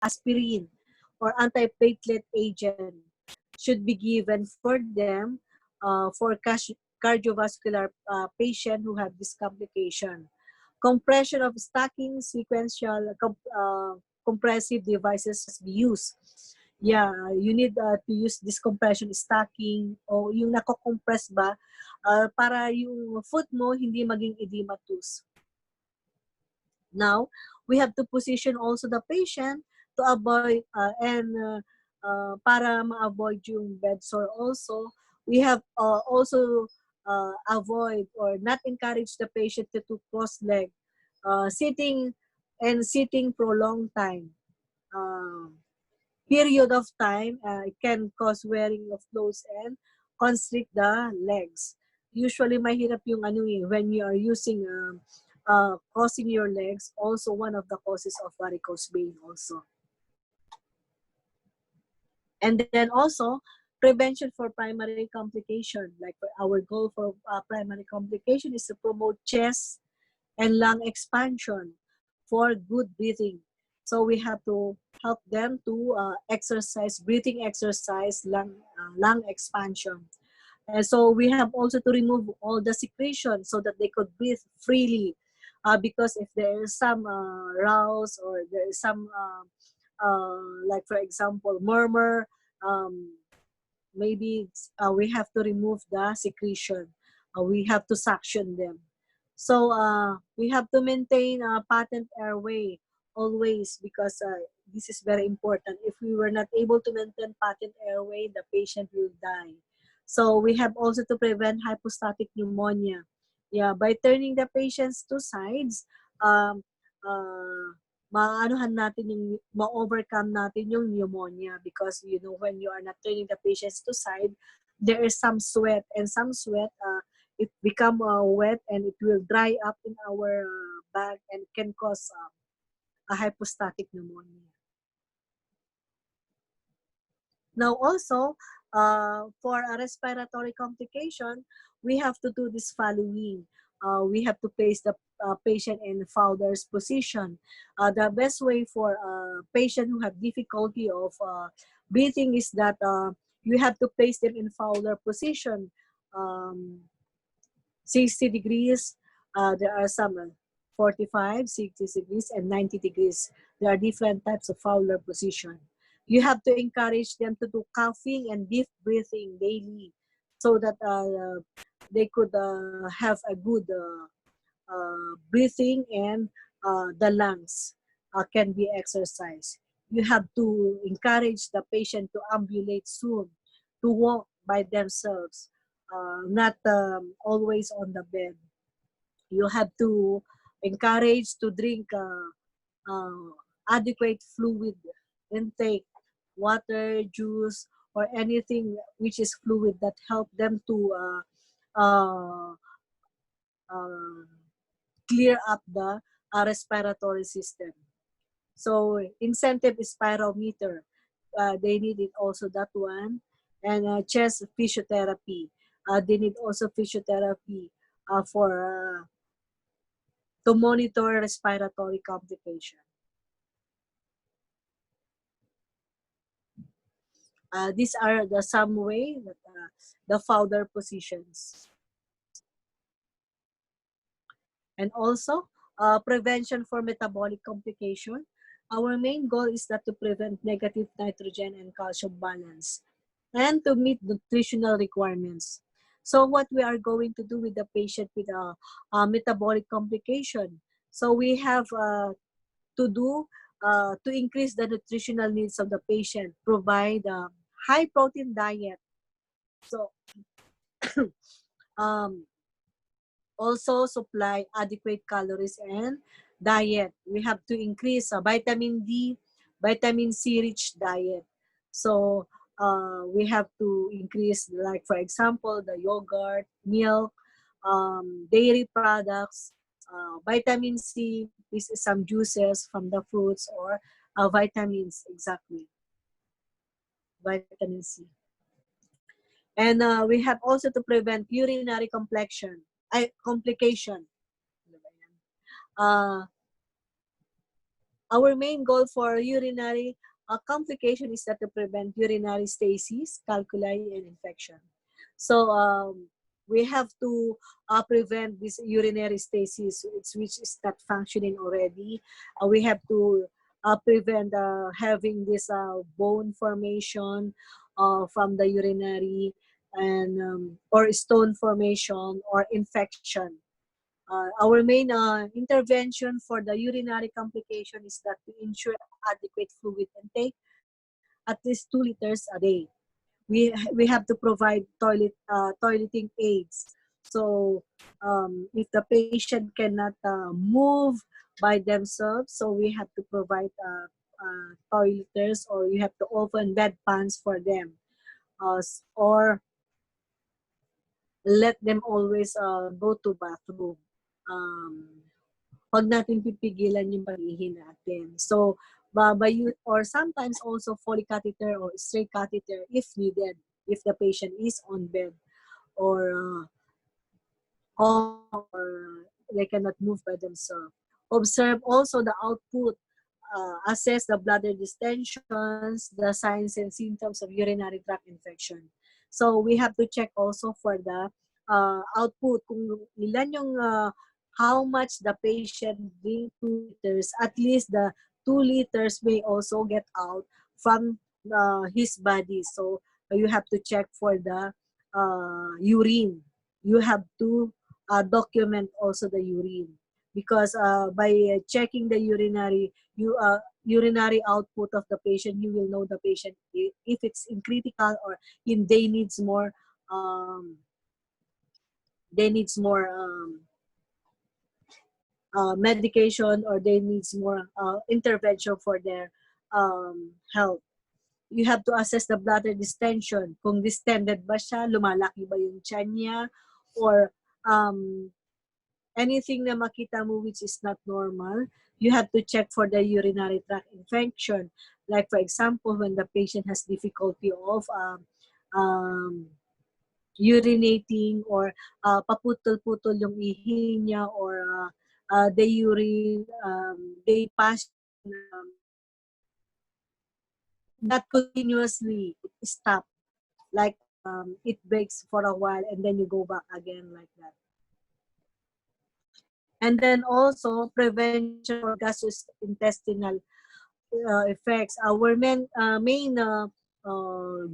aspirin or antiplatelet agent should be given for them for cardiovascular patient who have this complication. Compression of stacking sequential compressive devices must be used. Yeah, you need to use this compression stacking o yung nako-compress ba para yung foot mo hindi maging edematous. Now, we have to position also the patient to avoid para ma-avoid yung bed sore also. We have also avoid or not encourage the patient to cross leg. Sitting for a long time. Period of time it can cause wearing of clothes and constrict the legs. Usually mahirap yung when you are using crossing your legs, also one of the causes of varicose vein also. And then also prevention for primary complication, like our goal for primary complication is to promote chest and lung expansion for good breathing. So we have to help them to exercise, breathing exercise, lung expansion. And so we have also to remove all the secretion so that they could breathe freely. Because if there is some rouse or there is some, like for example, murmur, maybe we have to remove the secretion. We have to suction them. So we have to maintain a patent airway always because this is very important. If we were not able to maintain patent airway, the patient will die. So we have also to prevent hypostatic pneumonia. Yeah, by turning the patients to sides, maanuhan natin yung ma-overcome natin yung pneumonia because you know when you are not turning the patients to side, there is some sweat and some sweat it become wet and it will dry up in our bag and can cause a hypostatic pneumonia. Now also, for a respiratory complication, we have to do this following. We have to place the patient in Fowler's position. The best way for a patient who have difficulty of breathing is that you have to place them in Fowler position. 60 degrees, there are some 45, 60 degrees, and 90 degrees. There are different types of Fowler position. You have to encourage them to do coughing and deep breathing daily so that they could have a good breathing and the lungs can be exercised. You have to encourage the patient to ambulate soon, to walk by themselves, not always on the bed. You have to encourage to drink adequate fluid intake, water, juice, or anything which is fluid that help them to clear up the respiratory system. So incentive spirometer, they need it also that one, and chest physiotherapy. They need also physiotherapy for to monitor respiratory complication. These are the some way that the Fowler positions. And also, prevention for metabolic complication. Our main goal is that to prevent negative nitrogen and calcium balance and to meet nutritional requirements. So what we are going to do with the patient with a metabolic complication. So we have to do to increase the nutritional needs of the patient, provide a high protein diet. So also supply adequate calories and diet. We have to increase vitamin D, vitamin C rich diet. So we have to increase, like for example, the yogurt, milk, dairy products, vitamin C. This is some juices from the fruits or vitamins, exactly. Vitamin C. And we have also to prevent urinary complication. Our main goal for urinary complication is that to prevent urinary stasis, calculi, and infection. So we have to prevent this urinary stasis, which is not functioning already. We have to prevent having this bone formation from the urinary and or stone formation or infection. Our main intervention for the urinary complication is that to ensure adequate fluid intake, at least 2 liters a day. We have to provide toileting aids. So if the patient cannot move by themselves, so we have to provide toileters, or you have to open bedpans for them, or let them always go to bathroom. Um, Wag natin pipigilan yung pag-ihi natin. So, by or sometimes also Foley catheter or straight catheter if needed, if the patient is on bed or coma, or they cannot move by themselves. Observe also the output, assess the bladder distensions, the signs and symptoms of urinary tract infection. So we have to check also for the output, kung ilan yung how much the patient drink 2 liters, at least the 2 liters may also get out from his body. So you have to check for the urine. You have to document also the urine, because by checking the urinary output of the patient, you will know the patient if it's in critical or in um, they needs more medication, or they needs more intervention for their health. You have to assess the bladder distension. Kung distended ba siya, lumalaki ba yung tiyan niya, or um, anything na makita mo which is not normal, you have to check for the urinary tract infection. Like for example, when the patient has difficulty of urinating, or paputol-putol yung ihi niya, or they pass not continuously, it stop. Like it breaks for a while and then you go back again like that. And then also prevention for gastrointestinal effects. Our main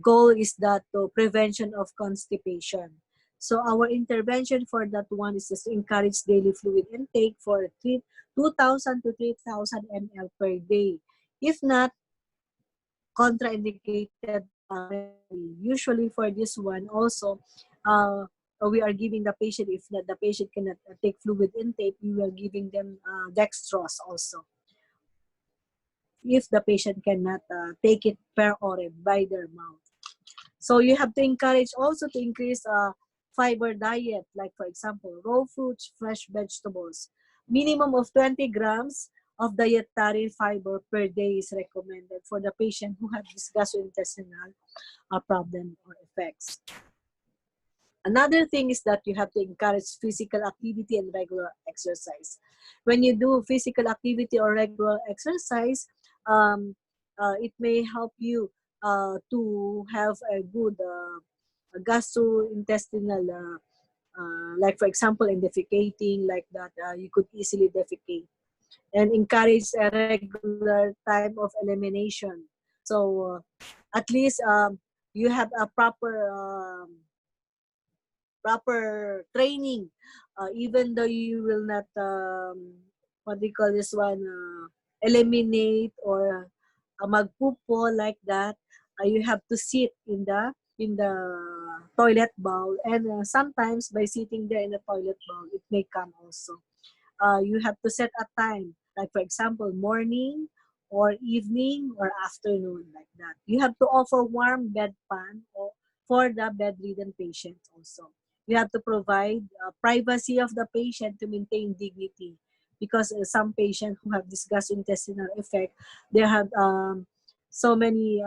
goal is that to prevention of constipation. So our intervention for that one is just to encourage daily fluid intake for 2,000 to 3,000 ml per day. If not, contraindicated medically. Usually for this one also, we are giving the patient, if the patient cannot take fluid intake, we are giving them dextrose also, if the patient cannot take it per ore by their mouth. So you have to encourage also to increase fiber diet, like for example, raw fruits, fresh vegetables. Minimum of 20 grams of dietary fiber per day is recommended for the patient who have this gastrointestinal problem or effects. Another thing is that you have to encourage physical activity and regular exercise. When you do physical activity or regular exercise, it may help you to have a good gastrointestinal, like for example, in defecating like that, you could easily defecate, and encourage a regular time of elimination. So at least you have a proper training, even though you will not what do you call this one, eliminate or magpupo like that. You have to sit in the toilet bowl, and sometimes by sitting there in the toilet bowl it may come also. You have to set a time, like for example, morning or evening or afternoon, like that. You have to offer warm bedpan for the bedridden patient also. You have to provide privacy of the patient to maintain dignity, because some patients who have this gastrointestinal effect, they have so many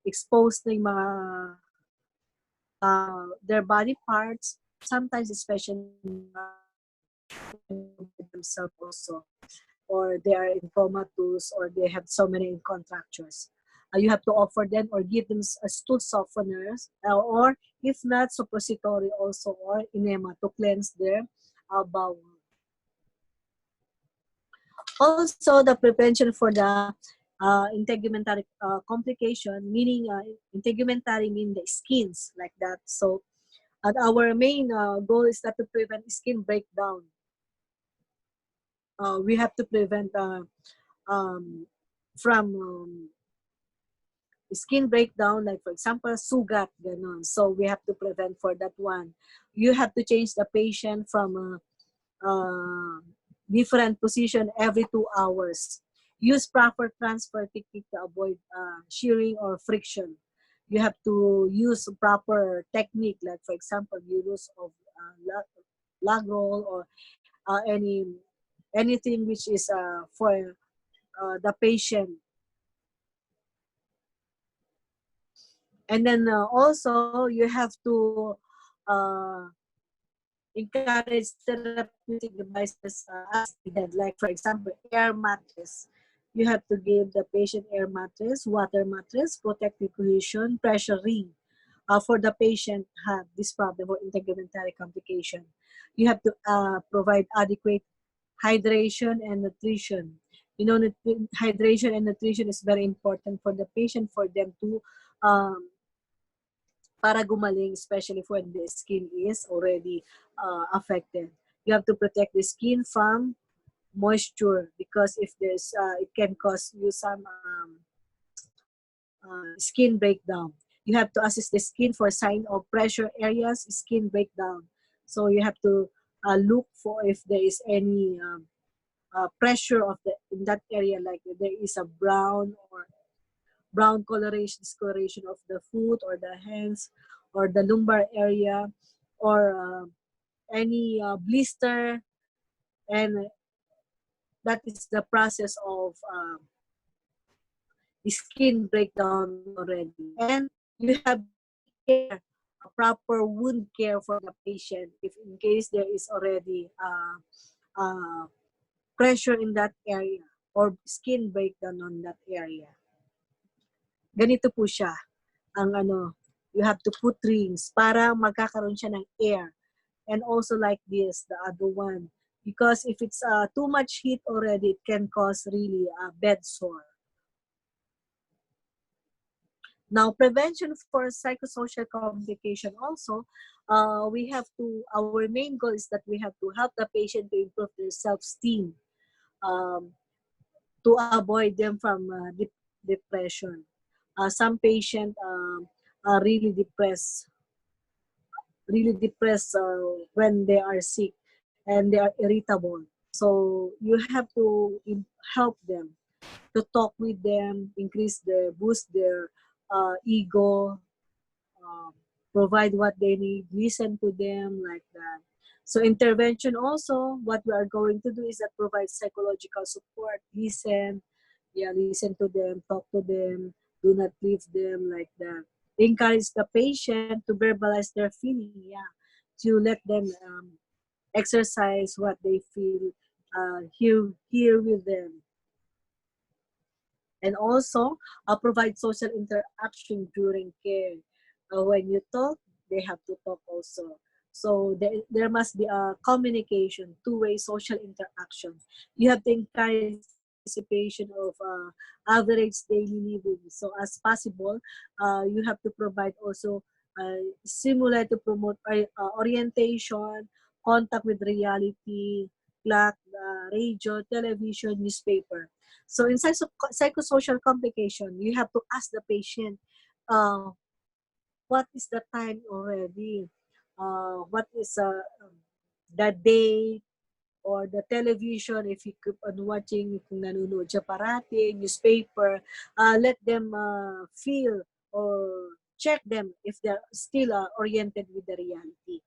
exposed na yung mga their body parts, sometimes especially by themselves also. or they are in comatose, or they have so many contractures. You have to offer them or give them stool softeners, or if not, suppository also, or enema to cleanse their bowel. Also, the prevention for the integumentary complication, meaning integumentary mean the skins like that. So, our main goal is that to prevent skin breakdown. We have to prevent um, from skin breakdown, like for example, sugat, ganon. So we have to prevent for that one. You have to change the patient from different position every 2 hours. Use proper transfer technique to avoid shearing or friction. You have to use proper technique, like for example, use of lag roll, or anything which is for the patient. And then also you have to uh, encourage therapeutic devices as needed. Like for example, air mattress. You have to give the patient air mattress, water mattress, protective cohesion, pressure ring. For the patient have this problem or integumentary complication. You have to provide adequate hydration and nutrition. You know, hydration and nutrition is very important for the patient, for them to um, para gumaling, especially when the skin is already affected. You have to protect the skin from moisture, because if there's, it can cause you some skin breakdown. You have to assess the skin for sign of pressure areas, skin breakdown. So you have to look for if there is any pressure of the in that area, like there is a brown or brown coloration, discoloration of the foot or the hands or the lumbar area, or any blister, and that is the process of skin breakdown already. And you have to take care, a proper wound care for the patient if in case there is already pressure in that area or skin breakdown on that area. Ganito po siya. Ang you have to put rings para magkakaroon siya ng air. And also like this, the other one. Because if it's too much heat already, it can cause really a bed sore. Now, prevention for psychosocial complication also, we have to, our main goal is that we have to help the patient to improve their self-esteem, um, to avoid them from depression. Some patients are really depressed when they are sick, and they are irritable. So you have to help them, to talk with them, boost their ego, um, provide what they need, listen to them like that. So intervention also, what we are going to do is that provide psychological support, listen to them, talk to them, do not leave them like that. Encourage the patient to verbalize their feeling, to let them exercise what they feel, here with them. And also provide social interaction during care. When you talk, they have to talk also. So there must be a communication, two-way social interaction. You have to encourage the participation of average daily living. So as possible, you have to provide also similar to promote orientation, contact with reality, clock, radio, television, newspaper. So in psychosocial complication, you have to ask the patient, uh, what is the time already? What is the day or the television, if you keep on watching, kung nanonood siya parati, newspaper, let them feel or check them if they're still oriented with the reality.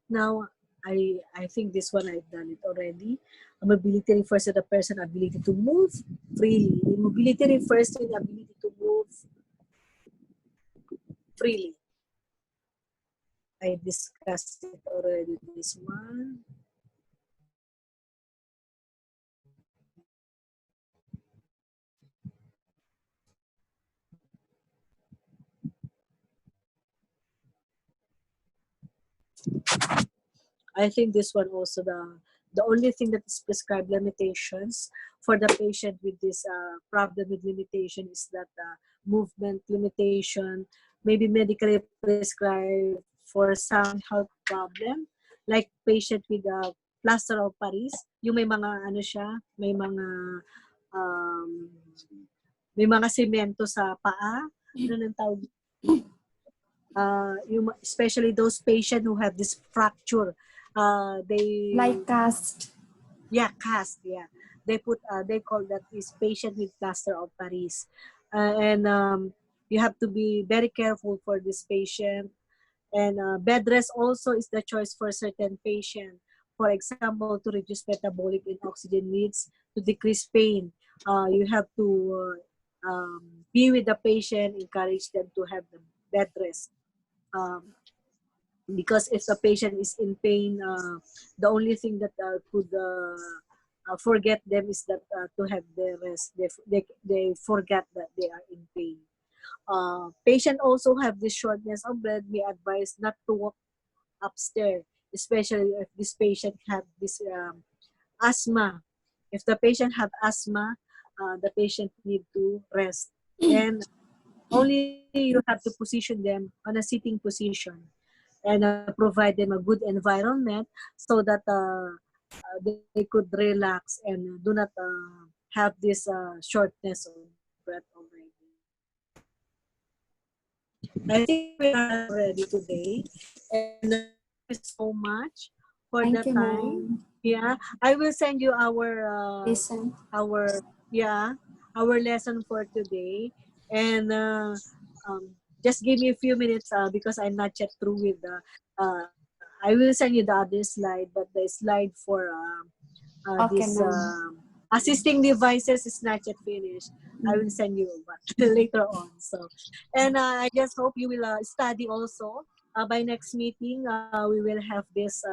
Now, I think this one I've done it already. Mobility refers to the person's ability to move freely. Mobility refers to the ability to move freely. I discussed it already, this one. I think this one also the only thing that is prescribed limitations for the patient with this problem with limitation is that movement limitation, maybe medically prescribed for some health problem, like patient with plaster of Paris, yung may mga ano siya, um, may mga semento sa paa, ano nang tawag? Especially those patients who have this fracture, they Like cast. Yeah, cast. Yeah, they call that is patient with plaster of Paris, and you have to be very careful for this patient. And bed rest also is the choice for certain patient. For example, to reduce metabolic and oxygen needs, to decrease pain, you have to be with the patient, encourage them to have the bed rest. Because if the patient is in pain, the only thing that could forget them is that to have the rest. They forget that they are in pain. Patient also have this shortness of breath, may advise not to walk upstairs, especially if this patient have this asthma. If the patient have asthma, the patient need to rest. And only you have to position them on a sitting position and provide them a good environment so that they could relax and do not have this shortness of breath already. I think we are ready today, and thank you so much for Thank the you, time. ma'am. Yeah, I will send you Listen. our lesson for today, and just give me a few minutes because I'm not yet through with the. I will send you the other slide, but the slide for Okay, this ma'am. assisting devices is not yet finished. I will send you later on. So, and I just hope you will study also. By next meeting, we will have this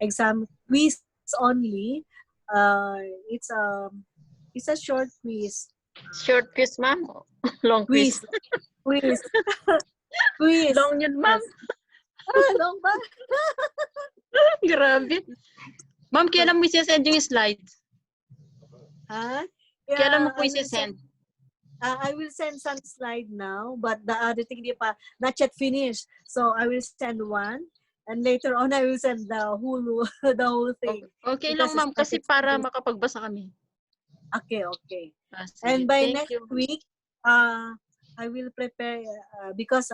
exam quiz only. Uh, it's it's a short quiz. Short quiz, ma'am. Long quiz. Quiz, quiz, quiz. Long yun, ma'am. Yes. Long ba? Grabe. Ma'am, kailan mo isasend yung slides? Huh? Kailan mo Yeah, po isasend? I will send some slide now, but the other thing not yet finished. So I will send one, and later on I will send the whole the whole thing. Okay Because lang, ma'am, it's not kasi yet para finished. makapagbasa kami. Okay. Sige. And by Thank next you. week, I will prepare because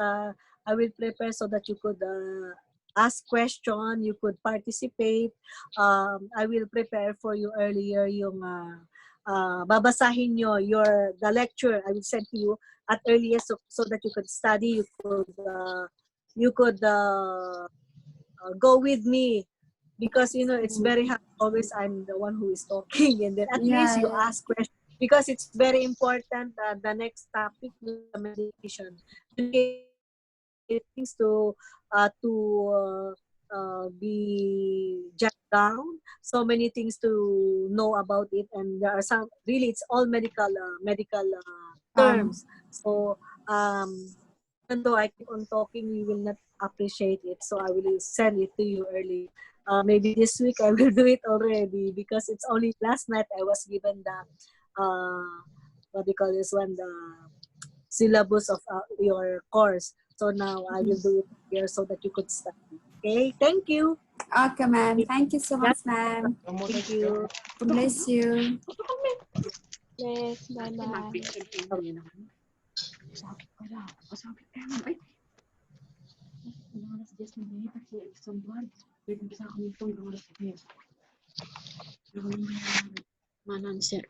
I will prepare so that you could ask question, you could participate. I will prepare for you earlier yung babasahin nyo the lecture I will send to you at earliest so that you could study, you could go with me. Because it's very hard always I'm the one who is talking, and then at least you ask questions because it's very important. The next topic, the medication, things to be jotted down, so many things to know about it, and there are some really it's all medical terms. So even though I keep on talking, you will not appreciate it. So I will send it to you early. Maybe this week I will do it already because it's only last night I was given the what do you call this one, the syllabus of your course. So now I will do it here so that you could study. Okay, thank you. Okay, ma'am. Thank you so much, ma'am. Thank you. Bless you. Bless. Bye-bye. Manan, sir.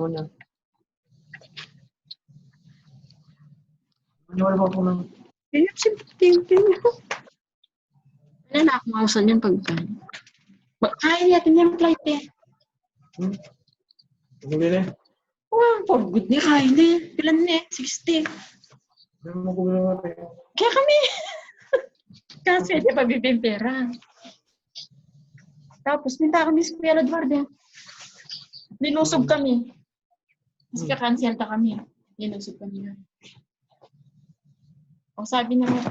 Wala na akong mausan yan pagkain. Kain natin yung flight eh. Wow, pagod niya kain eh. Pilan na eh? 60. Kaya kami. Kasi di pa bibimpera. Tapos minta kami sa Kuya Eduardo. Linusog kami. Kasi kakansiyanta kami. Linusog kami. O sabi na nga,